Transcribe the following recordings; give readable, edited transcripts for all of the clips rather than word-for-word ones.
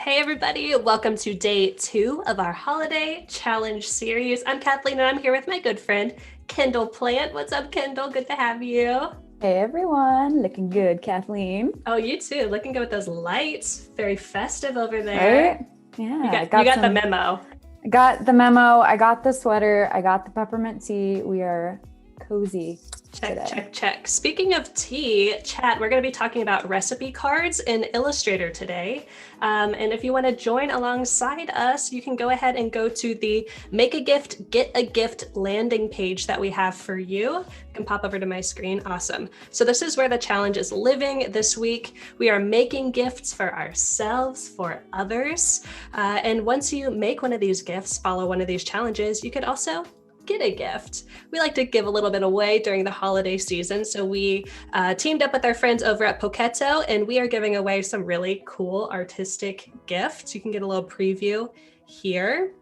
Hey everybody, welcome to day 2 of our holiday challenge series. I'm Kathleen and I'm here with my good friend, Kendall Plant. What's up, Kendall? Good to have you. Hey everyone, looking good, Kathleen. Oh, you too. Looking good with those lights. Very festive over there. Right? Yeah, You I got the memo. got the memo, I got the sweater, I got the peppermint tea. We are cozy today. Check. Speaking of tea, chat, we're going to be talking about recipe cards in Illustrator today. And if you want to join alongside us, you can go ahead and go to the Make a Gift, Get a Gift landing page that we have for you. You can pop over to my screen. Awesome. So this is where the challenge is living this week. We are making gifts for ourselves, for others. And once you make one of these gifts, follow one of these challenges, you could also get a gift. We like to give a little bit away during the holiday season. So we teamed up with our friends over at Poketo, and we are giving away some really cool artistic gifts. You can get a little preview here.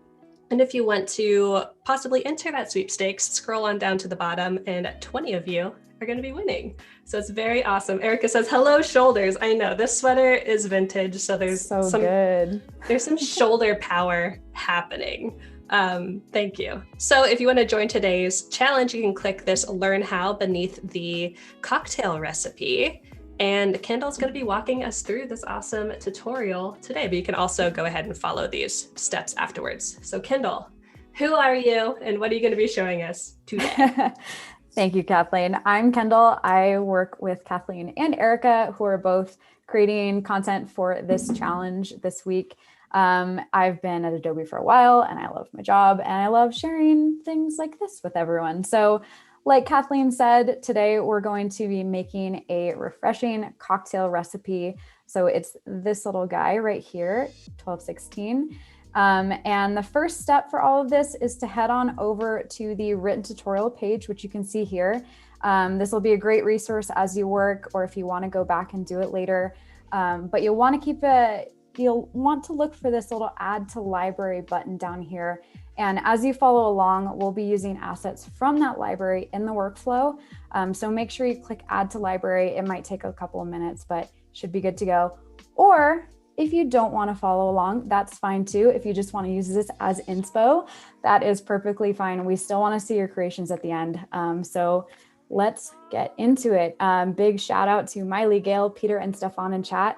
And if you want to possibly enter that sweepstakes, scroll on down to the bottom and 20 of you are going to be winning. So it's very awesome. Erica says, hello, shoulders. I know this sweater is vintage. So there's there's some shoulder power happening. Thank you. So if you want to join today's challenge, you can click this Learn How beneath the cocktail recipe. And Kendall's going to be walking us through this awesome tutorial today, but you can also go ahead and follow these steps afterwards. So Kendall, who are you and what are you going to be showing us today? Thank you, Kathleen. I'm Kendall. I work with Kathleen and Erica, who are both creating content for this challenge this week. I've been at Adobe for a while and I love my job and I love sharing things like this with everyone. So like Kathleen said, today we're going to be making a refreshing cocktail recipe. So it's this little guy right here, 1216. And the first step for all of this is to head on over to the written tutorial page, which you can see here. This will be a great resource as you work or if you want to go back and do it later. But you'll want to look for this little add to library button down here. And as you follow along, we'll be using assets from that library in the workflow. So make sure you click add to library. It might take a couple of minutes, but should be good to go. Or if you don't want to follow along, that's fine too. If you just want to use this as inspo, that is perfectly fine. We still want to see your creations at the end. So let's get into it. Big shout out to Miley, Gail, Peter, and Stefan in chat.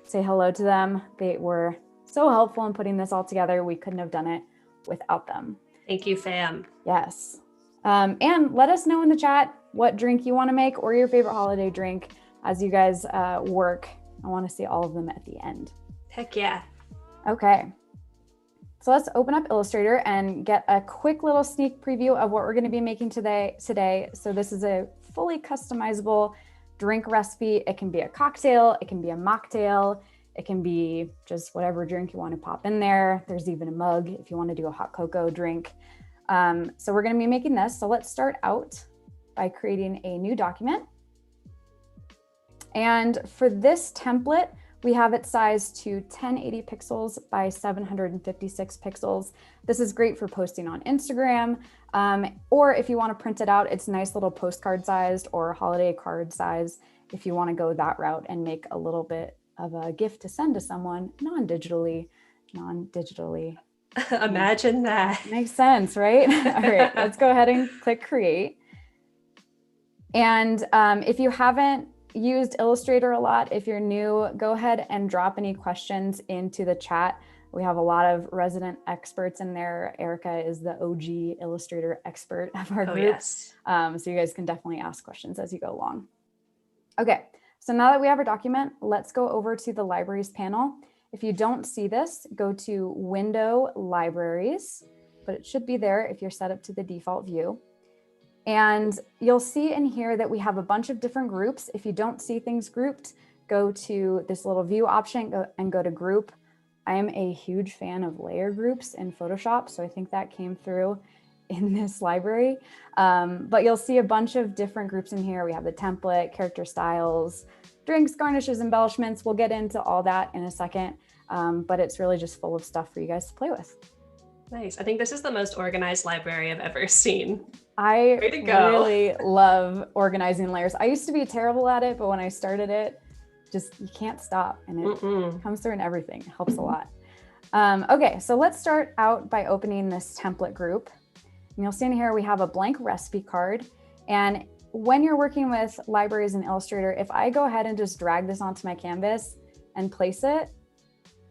Say hello to them. They were so helpful in putting this all together. We couldn't have done it without them. Thank you, fam. Yes. And let us know in the chat what drink you want to make or your favorite holiday drink as you guys work. I want to see all of them at the end. Heck yeah. Okay. So let's open up Illustrator and get a quick little sneak preview of what we're going to be making today. So this is a fully customizable drink recipe. It can be a cocktail, it can be a mocktail, it can be just whatever drink you want to pop in there. There's even a mug if you want to do a hot cocoa drink. So we're going to be making this. So let's start out by creating a new document. And for this template, we have it sized to 1080 pixels by 756 pixels. This is great for posting on Instagram, or if you want to print it out, it's nice little postcard sized or holiday card size if you want to go that route and make a little bit of a gift to send to someone non-digitally. Imagine that. Makes sense, right? All right, let's go ahead and click create. And if you haven't used Illustrator a lot, if you're new, go ahead and drop any questions into the chat. We have a lot of resident experts in there. Erica is the OG Illustrator expert of our group. Yes. So you guys can definitely ask questions as you go along. Okay, so now that we have our document, let's go over to the libraries panel. If you don't see this, go to Window Libraries, but it should be there if you're set up to the default view. And you'll see in here that we have a bunch of different groups. If you don't see things grouped, go to this little view option go to group. I am a huge fan of layer groups in Photoshop, so I think that came through in this library. But you'll see a bunch of different groups in here. We have the template, character styles, drinks, garnishes, embellishments. We'll get into all that in a second, but it's really just full of stuff for you guys to play with. Nice. I think this is the most organized library I've ever seen. I really love organizing layers. I used to be terrible at it, but when I started it, just, you can't stop. And it comes through in everything. It helps a lot. Okay, so let's start out by opening this template group. And you'll see in here, we have a blank recipe card. And when you're working with libraries in Illustrator, if I go ahead and just drag this onto my canvas and place it,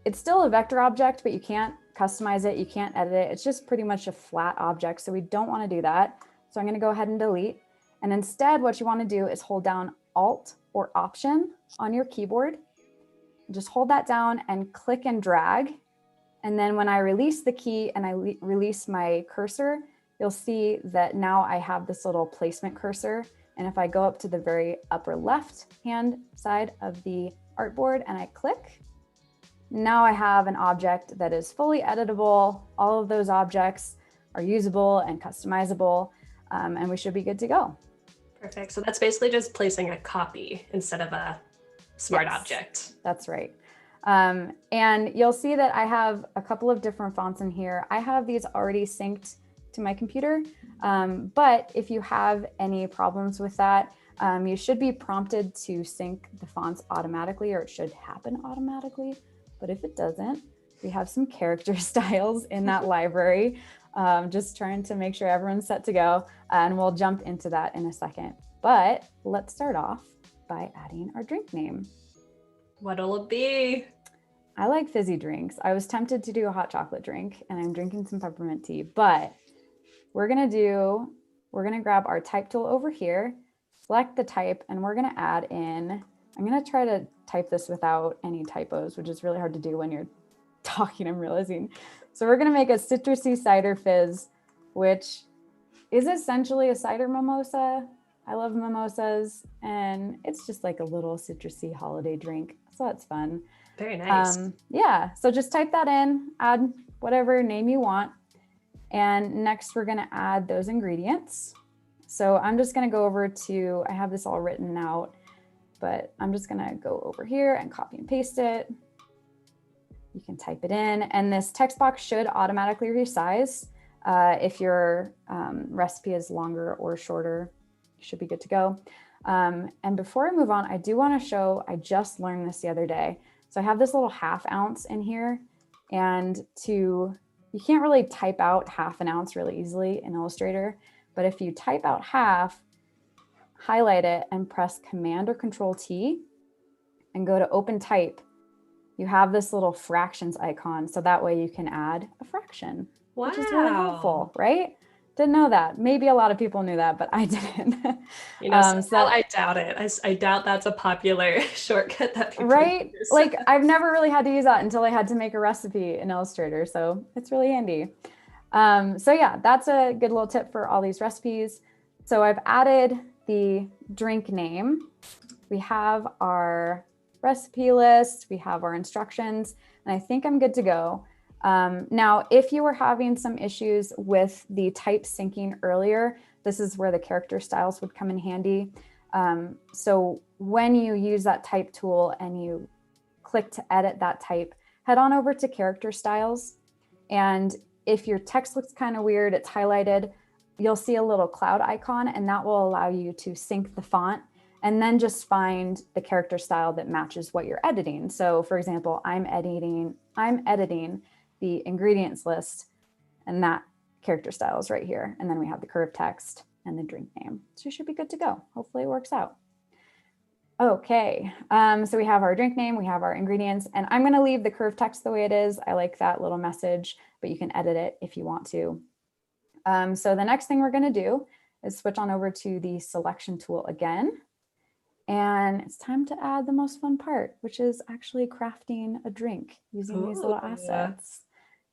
it's still a vector object, but you can't customize it. You can't edit it. It's just pretty much a flat object. So we don't want to do that. So I'm going to go ahead and delete. And instead, what you want to do is hold down Alt or Option on your keyboard. Just hold that down and click and drag. And then when I release the key and I release my cursor, you'll see that now I have this little placement cursor. And if I go up to the very upper left hand side of the artboard and I click, now I have an object that is fully editable. All of those objects are usable and customizable, and we should be good to go. Perfect. So that's basically just placing a copy instead of a smart object. That's right. And you'll see that I have a couple of different fonts in here. I have these already synced to my computer, but if you have any problems with that, you should be prompted to sync the fonts automatically, or it should happen automatically. But if it doesn't, we have some character styles in that library. Just trying to make sure everyone's set to go, and we'll jump into that in a second. But let's start off by adding our drink name. What'll it be? I like fizzy drinks. I was tempted to do a hot chocolate drink, and I'm drinking some peppermint tea, but we're gonna grab our type tool over here, select the type, and we're gonna add in, I'm gonna try to type this without any typos, which is really hard to do when you're talking, I'm realizing. So we're gonna make a Citrusy Cider Fizz, which is essentially a cider mimosa. I love mimosas, and it's just like a little citrusy holiday drink. So that's fun. Very nice. Yeah, so just type that in, add whatever name you want. And next we're gonna add those ingredients. So I'm just gonna go over to, I have this all written out, but I'm just gonna go over here and copy and paste it. You can type it in, and this text box should automatically resize. If your recipe is longer or shorter, you should be good to go. And before I move on, I do wanna show, I just learned this the other day. So I have this little 1/2 ounce in here, and you can't really type out 1/2 ounce really easily in Illustrator, but if you type out half, highlight it and press Command or Control T and go to Open Type, you have this little fractions icon. So that way you can add a fraction, which is really helpful, right? Didn't know that. Maybe a lot of people knew that, but I didn't. So I doubt it. I doubt that's a popular shortcut that people use. Like I've never really had to use that until I had to make a recipe in Illustrator. So it's really handy. So yeah, that's a good little tip for all these recipes. So I've added the drink name. We have our recipe list. We have our instructions, and I think I'm good to go. Now, if you were having some issues with the type syncing earlier, this is where the character styles would come in handy. So when you use that type tool and you click to edit that type, head on over to character styles. And if your text looks kind of weird, it's highlighted, you'll see a little cloud icon, and that will allow you to sync the font and then just find the character style that matches what you're editing. So for example, I'm editing the ingredients list, and that character style is right here. And then we have the curved text and the drink name. So you should be good to go. Hopefully it works out. Okay, so we have our drink name, we have our ingredients, and I'm gonna leave the curved text the way it is. I like that little message, but you can edit it if you want to. So the next thing we're gonna do is switch on over to the selection tool again. And it's time to add the most fun part, which is actually crafting a drink using these little assets.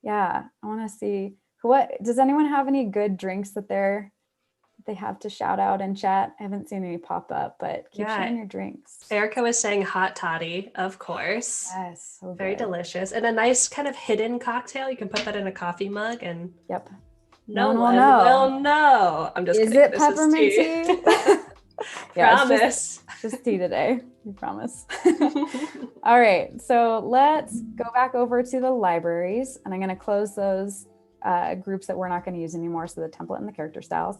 Yeah, I want to see does anyone have any good drinks that they have to shout out in chat? I haven't seen any pop up, but keep sharing your drinks. Erica was saying hot toddy, of course. Yes, so very delicious, and a nice kind of hidden cocktail. You can put that in a coffee mug, and no one will know. I'm just kidding. Is it peppermint tea? Promise. Just tea today. We promise. All right, so let's go back over to the libraries, and I'm going to close those groups that we're not going to use anymore, so the template and the character styles,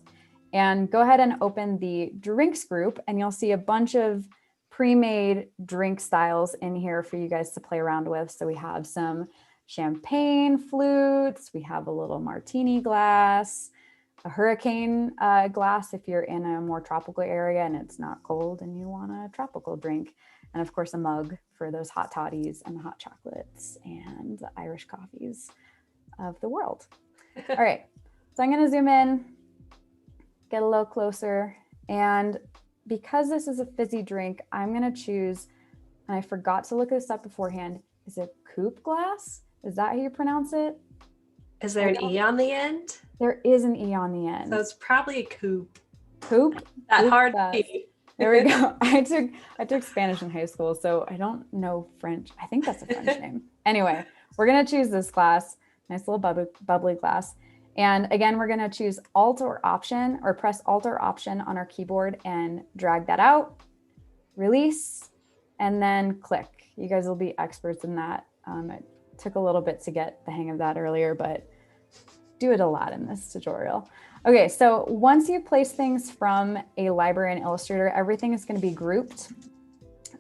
and go ahead and open the drinks group, and you'll see a bunch of pre-made drink styles in here for you guys to play around with. So we have some champagne flutes, we have a little martini glass, a hurricane glass if you're in a more tropical area and it's not cold and you want a tropical drink. And of course, a mug for those hot toddies and the hot chocolates and the Irish coffees of the world. All right, so I'm gonna zoom in, get a little closer. And because this is a fizzy drink, I'm gonna choose, and I forgot to look this up beforehand, is it coupe glass? Is that how you pronounce it? Is there an E on the end? There is an E on the end. So it's probably a coupe. Coupe? That Coupe hard glass. P. There we go. I took Spanish in high school, so I don't know French. I think that's a French name. Anyway, we're gonna choose this glass, nice little bubbly glass. And again, we're gonna choose Alt or Option, or press Alt or Option on our keyboard and drag that out, release, and then click. You guys will be experts in that. It took a little bit to get the hang of that earlier, but do it a lot in this tutorial. Okay, so once you place things from a library in Illustrator, everything is going to be grouped.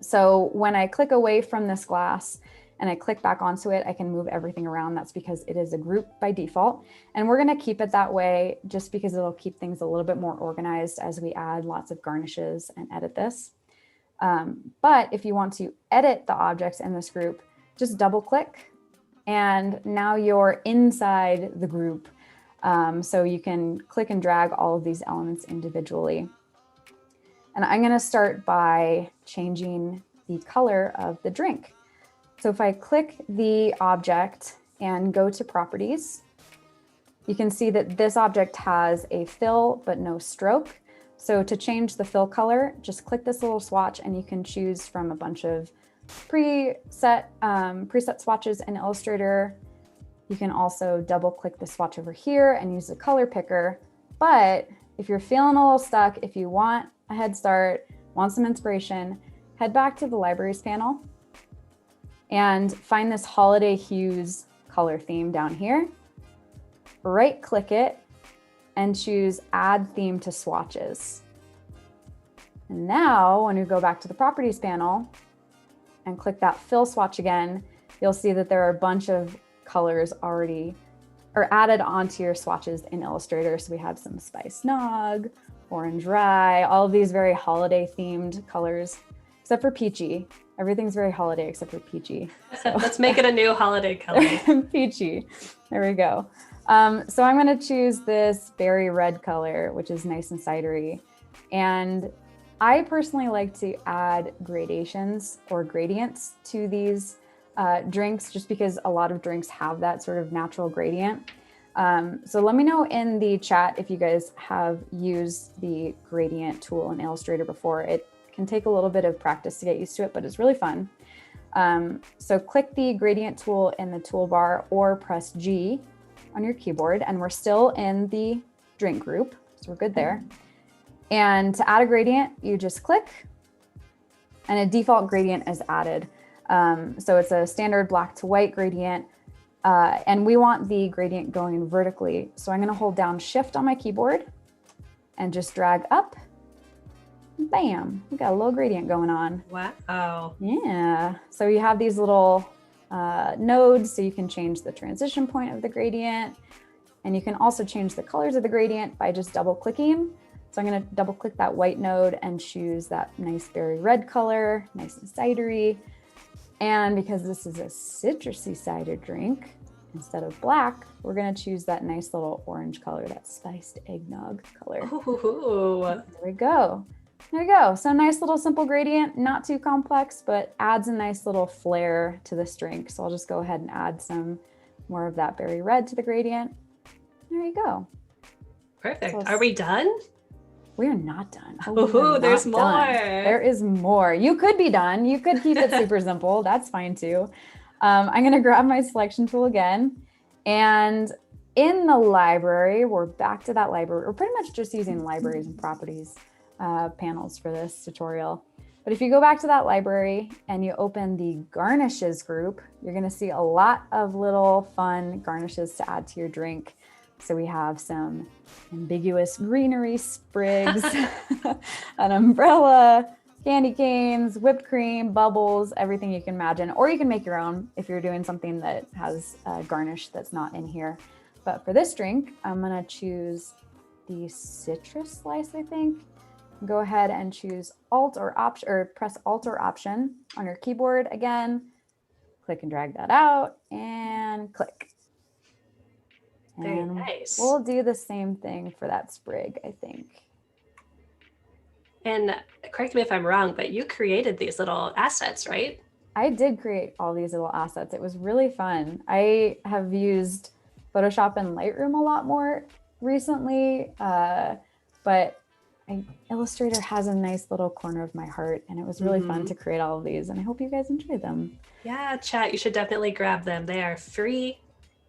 So when I click away from this glass and I click back onto it, I can move everything around. That's because it is a group by default. And we're going to keep it that way just because it'll keep things a little bit more organized as we add lots of garnishes and edit this. But if you want to edit the objects in this group, just double click and now you're inside the group. So you can click and drag all of these elements individually. And I'm going to start by changing the color of the drink. So if I click the object and go to properties, you can see that this object has a fill but no stroke. So to change the fill color, just click this little swatch and you can choose from a bunch of preset swatches in Illustrator. You can also double click the swatch over here and use the color picker. But if you're feeling a little stuck, if you want a head start, want some inspiration, head back to the libraries panel and find this holiday hues color theme down here. Right click it and choose add theme to swatches. And now when we go back to the properties panel and click that fill swatch again, you'll see that there are a bunch of colors already are added onto your swatches in Illustrator. So we have some Spice Nog, Orange Rye, all of these very holiday themed colors, except for Peachy. Everything's very holiday except for Peachy. So Let's make it a new holiday color. Peachy. There we go. So I'm going to choose this berry red color, which is nice and cidery. And I personally like to add gradations or gradients to these drinks, just because a lot of drinks have that sort of natural gradient. So let me know in the chat if you guys have used the gradient tool in Illustrator before. It can take a little bit of practice to get used to it, but it's really fun. So click the gradient tool in the toolbar or press G on your keyboard, and we're still in the drink group, so we're good there. And to add a gradient, you just click and a default gradient is added. So it's a standard black to white gradient, and we want the gradient going vertically. So I'm going to hold down Shift on my keyboard and just drag up. Bam, we got a little gradient going on. Wow. Yeah, so you have these little nodes, so you can change the transition point of the gradient, and you can also change the colors of the gradient by just double clicking. So I'm going to double click that white node and choose that nice berry red color, nice and cidery. And because this is a citrusy cider drink, instead of black, we're going to choose that nice little orange color, that spiced eggnog color. Ooh. There we go. There we go. So nice little simple gradient, not too complex, but adds a nice little flair to this drink. So I'll just go ahead and add some more of that berry red to the gradient. There you go. Perfect. So Are we done? We are not done. Oh, there's more. There is more. You could be done. You could keep it super simple. That's fine too. I'm going to grab my selection tool again. And in the library, we're back to that library. We're pretty much just using libraries and properties panels for this tutorial. But if you go back to that library and you open the garnishes group, you're going to see a lot of little fun garnishes to add to your drink. So we have some ambiguous greenery sprigs, an umbrella, candy canes, whipped cream, bubbles, everything you can imagine. Or you can make your own if you're doing something that has a garnish that's not in here. But for this drink, I'm gonna choose the citrus slice, I think. Go ahead and choose Alt or Option, or press Alt or Option on your keyboard again. Click and drag that out and click. Very And nice. we'll do the same thing for that sprig, I think. And correct me if I'm wrong, but you created these little assets, right? I did create all these little assets. It was really fun. I have used Photoshop and Lightroom a lot more recently, but Illustrator has a nice little corner of my heart, and it was really fun to create all of these, and I hope you guys enjoy them. Yeah, chat, you should definitely grab them. They are free.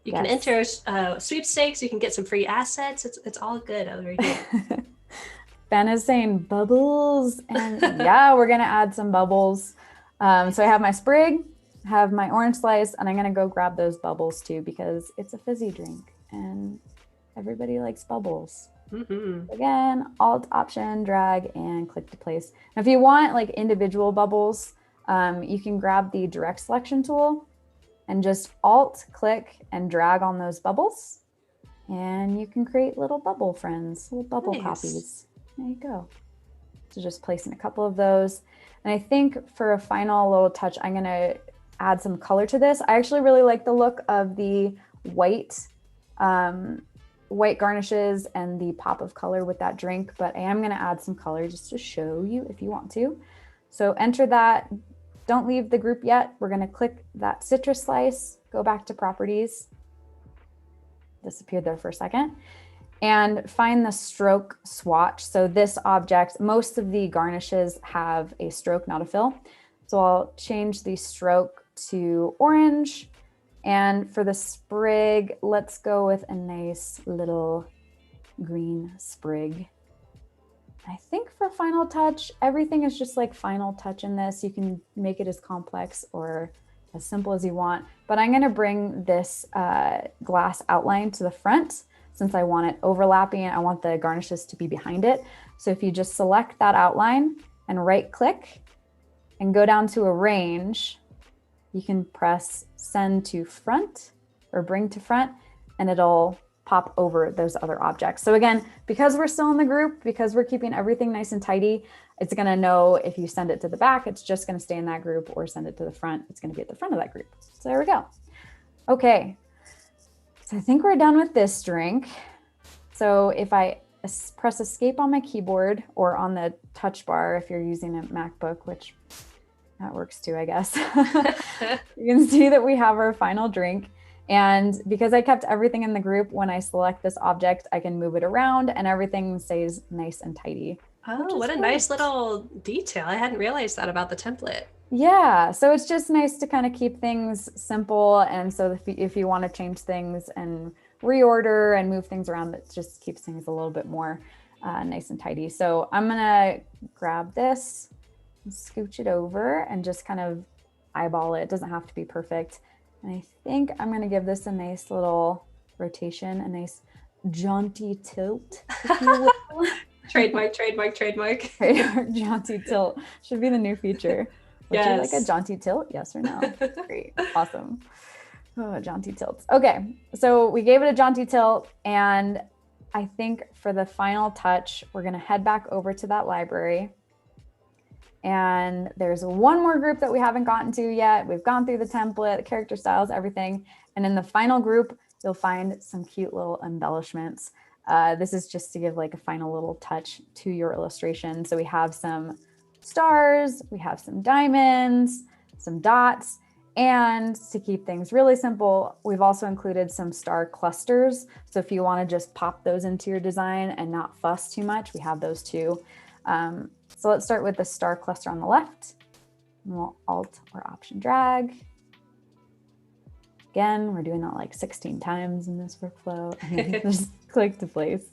You can enter sweepstakes. You can get some free assets. It's all good over here. Ben is saying bubbles, and yeah, we're gonna add some bubbles. So I have my sprig, have my orange slice, and I'm gonna go grab those bubbles too because it's a fizzy drink and everybody likes bubbles. Again, Alt, Option, drag, and click to place. Now, if you want like individual bubbles, you can grab the direct selection tool and just Alt, click, and drag on those bubbles. And you can create little bubble friends, little bubble copies. There you go. So just placing a couple of those. And I think for a final little touch, I'm gonna add some color to this. I actually really like the look of the white garnishes and the pop of color with that drink, but I am gonna add some color just to show you if you want to. So enter that, don't leave the group yet. We're gonna click that citrus slice, go back to properties, disappeared there for a second, and find the stroke swatch. So this object, most of the garnishes have a stroke, not a fill. So I'll change the stroke to orange. And for the sprig, let's go with a nice little green sprig. I think for final touch, everything is just like final touch in this. You can make it as complex or as simple as you want, but I'm gonna bring this glass outline to the front since I want it overlapping. I want the garnishes to be behind it. So if you just select that outline and right click and go down to arrange, you can press send to front or bring to front, and it'll pop over those other objects. So again, because we're still in the group, because we're keeping everything nice and tidy, it's gonna know if you send it to the back, it's just gonna stay in that group, or send it to the front, it's gonna be at the front of that group. So there we go. Okay, so I think we're done with this drink. So if I press escape on my keyboard or on the touch bar, if you're using a MacBook, which that works too, I guess. You can see that we have our final drink. And because I kept everything in the group, when I select this object, I can move it around and everything stays nice and tidy. Oh, what a nice little detail. I hadn't realized that about the template. Yeah, so it's just nice to kind of keep things simple. And so if you want to change things and reorder and move things around, that just keeps things a little bit more nice and tidy. So I'm gonna grab this, scooch it over, and just kind of eyeball it. It doesn't have to be perfect. And I think I'm gonna give this a nice little rotation, a nice jaunty tilt, if you will. Trademark. Jaunty tilt should be the new feature. Would you like a jaunty tilt? Yes or no? Great, awesome. Oh, jaunty tilts. Okay, so we gave it a jaunty tilt, and I think for the final touch, we're gonna head back over to that library. And there's one more group that we haven't gotten to yet. We've gone through the template, the character styles, everything. And in the final group, you'll find some cute little embellishments. This is just to give like a final little touch to your illustration. So we have some stars, we have some diamonds, some dots, and to keep things really simple, we've also included some star clusters. So if you want to just pop those into your design and not fuss too much, we have those too. So let's start with the star cluster on the left. And we'll Alt or Option drag. Again, we're doing that like 16 times in this workflow. And just click to place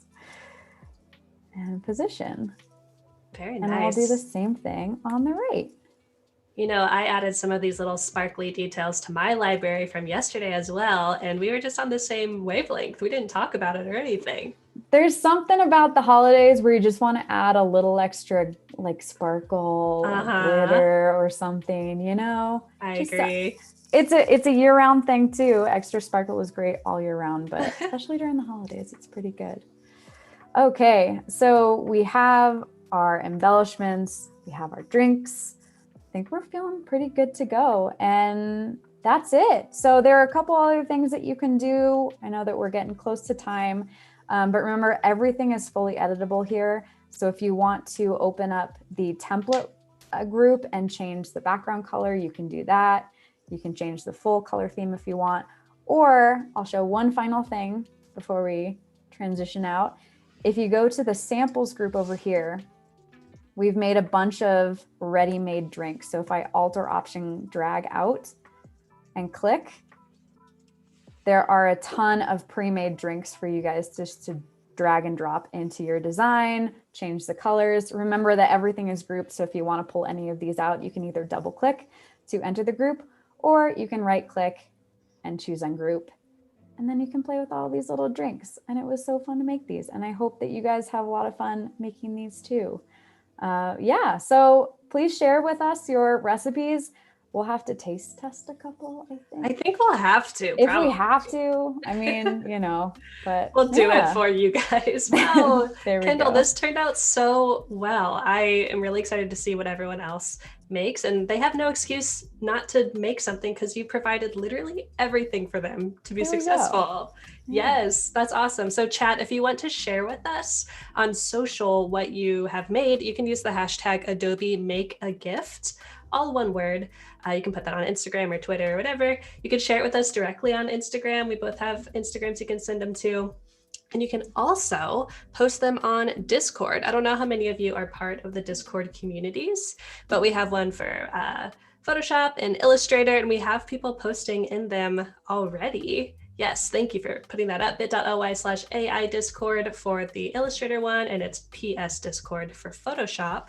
and position. Very nice. And I'll do the same thing on the right. You know, I added some of these little sparkly details to my library from yesterday as well, and we were just on the same wavelength. We didn't talk about it or anything. There's something about the holidays where you just want to add a little extra like sparkle or glitter or something, you know? I agree. It's a year-round thing too. Extra sparkle is great all year round, but especially during the holidays, it's pretty good. Okay, so we have our embellishments, we have our drinks. I think we're feeling pretty good to go. And that's it. So there are a couple other things that you can do. I know that we're getting close to time, but remember, everything is fully editable here. So if you want to open up the template group and change the background color, you can do that. You can change the full color theme if you want, or I'll show one final thing before we transition out. If you go to the samples group over here, we've made a bunch of ready-made drinks. So if I Alt or Option drag out and click, there are a ton of pre-made drinks for you guys just to drag and drop into your design, change the colors. Remember that everything is grouped. So if you want to pull any of these out, you can either double click to enter the group, or you can right click and choose ungroup. And then you can play with all these little drinks. And it was so fun to make these. And I hope that you guys have a lot of fun making these too. Yeah, so please share with us your recipes. We'll have to taste test a couple, I think. I think we'll have to. If we have to, I mean, you know, but we'll do it for you guys. Wow, Kendall, go. This turned out so well. I am really excited to see what everyone else makes, and they have no excuse not to make something because you provided literally everything for them to be successful. Yes, that's awesome. So chat, if you want to share with us on social what you have made, you can use the hashtag Adobe Make a Gift, all one word. You can put that on Instagram or Twitter or whatever. You can share it with us directly on Instagram. We both have Instagrams you can send them to. And you can also post them on Discord. I don't know how many of you are part of the Discord communities, but we have one for Photoshop and Illustrator, and we have people posting in them already. Yes, thank you for putting that up. bit.ly/AI Discord for the Illustrator one, and it's PS Discord for Photoshop.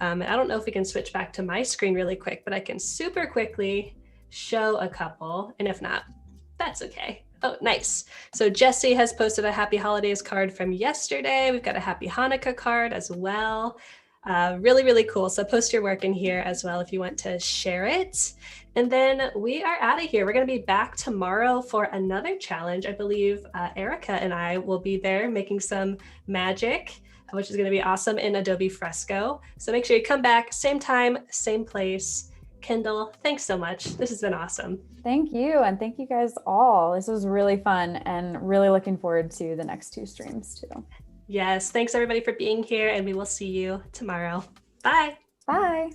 And I don't know if we can switch back to my screen really quick, but I can super quickly show a couple. And if not, that's okay. Oh, nice. So Jesse has posted a Happy Holidays card from yesterday. We've got a Happy Hanukkah card as well. Really, really cool. So post your work in here as well if you want to share it. And then we are out of here. We're going to be back tomorrow for another challenge. I believe Erica and I will be there making some magic, which is going to be awesome in Adobe Fresco. So make sure you come back, same time, same place. Kendall, thanks so much. This has been awesome. Thank you. And thank you guys all. This was really fun and really looking forward to the next 2 streams too. Yes. Thanks everybody for being here, and we will see you tomorrow. Bye. Bye.